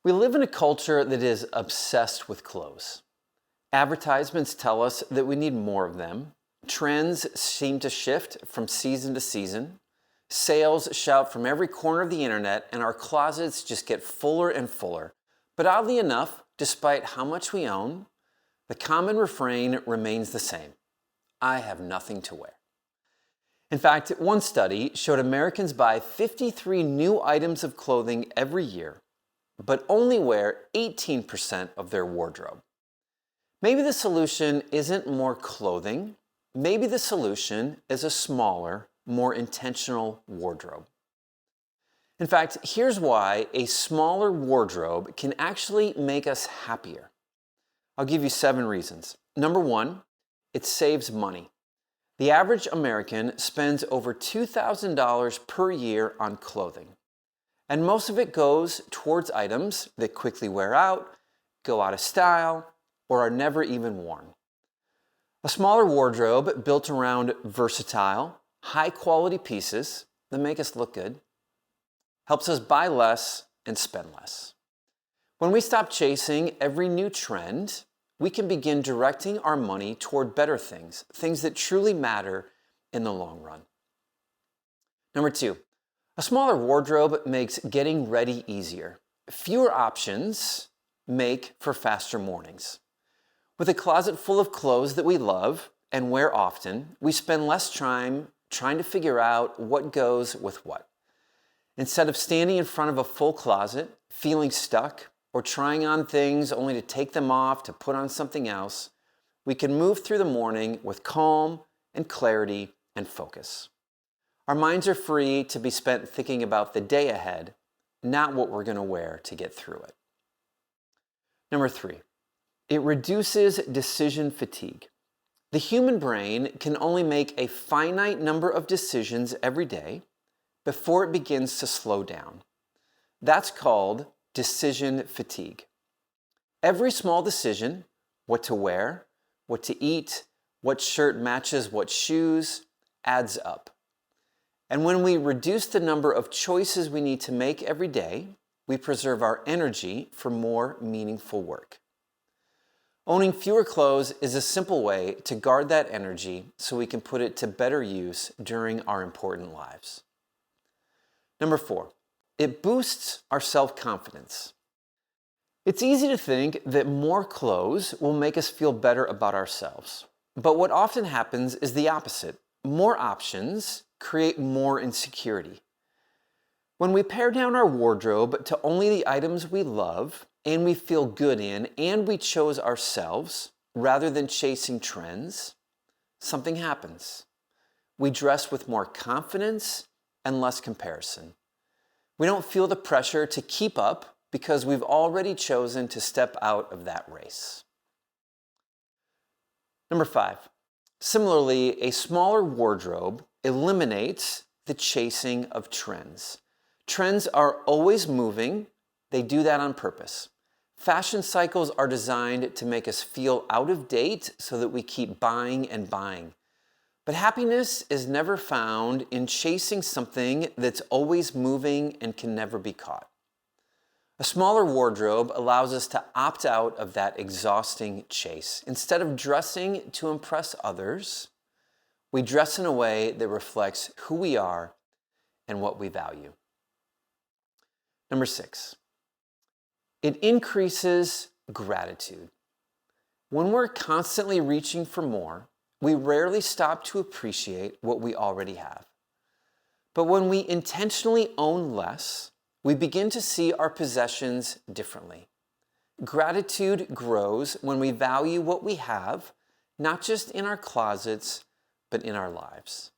We live in a culture that is obsessed with clothes. Advertisements tell us that we need more of them. Trends seem to shift from season to season. Sales shout from every corner of the internet, and our closets just get fuller and fuller. But oddly enough, despite how much we own, the common refrain remains the same: I have nothing to wear. In fact, one study showed Americans buy 53 new items of clothing every year, but only wear 18% of their wardrobe. Maybe the solution isn't more clothing. Maybe the solution is a smaller, more intentional wardrobe. In fact, here's why a smaller wardrobe can actually make us happier. I'll give you 7 reasons. Number 1, it saves money. The average American spends over $2,000 per year on clothing, and most of it goes towards items that quickly wear out, go out of style, or are never even worn. A smaller wardrobe built around versatile, high-quality pieces that make us look good helps us buy less and spend less. When we stop chasing every new trend, we can begin directing our money toward better things, things that truly matter in the long run. Number 2, a smaller wardrobe makes getting ready easier. Fewer options make for faster mornings. With a closet full of clothes that we love and wear often, we spend less time trying to figure out what goes with what. Instead of standing in front of a full closet, feeling stuck, or trying on things only to take them off to put on something else, we can move through the morning with calm and clarity and focus. Our minds are free to be spent thinking about the day ahead, not what we're going to wear to get through it. Number 3, it reduces decision fatigue. The human brain can only make a finite number of decisions every day before it begins to slow down. That's called decision fatigue. Every small decision, what to wear, what to eat, what shirt matches what shoes, adds up. And when we reduce the number of choices we need to make every day, we preserve our energy for more meaningful work. Owning fewer clothes is a simple way to guard that energy so we can put it to better use during our important lives. Number 4, it boosts our self-confidence. It's easy to think that more clothes will make us feel better about ourselves. But what often happens is the opposite. More options create more insecurity. When we pare down our wardrobe to only the items we love and we feel good in, and we chose ourselves rather than chasing trends, something happens. We dress with more confidence and less comparison. We don't feel the pressure to keep up because we've already chosen to step out of that race. Number 5, similarly, a smaller wardrobe eliminates the chasing of trends. Trends are always moving. They do that on purpose. Fashion cycles are designed to make us feel out of date so that we keep buying and buying. But happiness is never found in chasing something that's always moving and can never be caught. A smaller wardrobe allows us to opt out of that exhausting chase. Instead of dressing to impress others, we dress in a way that reflects who we are and what we value. Number 6, it increases gratitude. When we're constantly reaching for more, we rarely stop to appreciate what we already have. But when we intentionally own less, we begin to see our possessions differently. Gratitude grows when we value what we have, not just in our closets, but in our lives.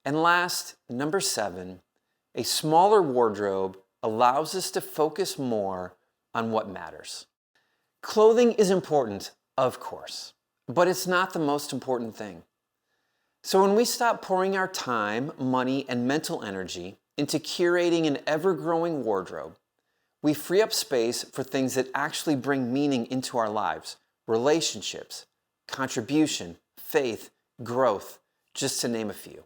And last, number 7, a smaller wardrobe allows us to focus more on what matters. Clothing is important, of course, but it's not the most important thing. So when we stop pouring our time, money, and mental energy into curating an ever-growing wardrobe, we free up space for things that actually bring meaning into our lives: relationships, contribution, faith, growth, just to name a few.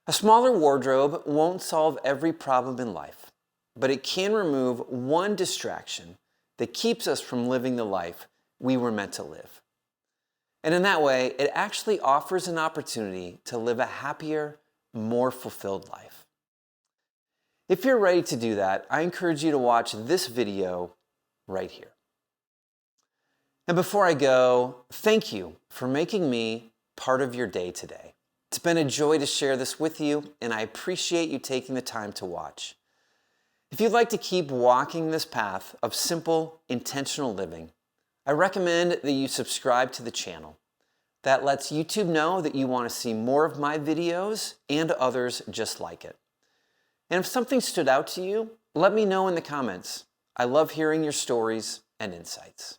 A smaller wardrobe won't solve every problem in life, but it can remove one distraction that keeps us from living the life we were meant to live. And in that way, it actually offers an opportunity to live a happier, more fulfilled life. If you're ready to do that, I encourage you to watch this video right here. And before I go, thank you for making me part of your day today. It's been a joy to share this with you, and I appreciate you taking the time to watch. If you'd like to keep walking this path of simple, intentional living, I recommend that you subscribe to the channel. That lets YouTube know that you want to see more of my videos and others just like it. And if something stood out to you, let me know in the comments. I love hearing your stories and insights.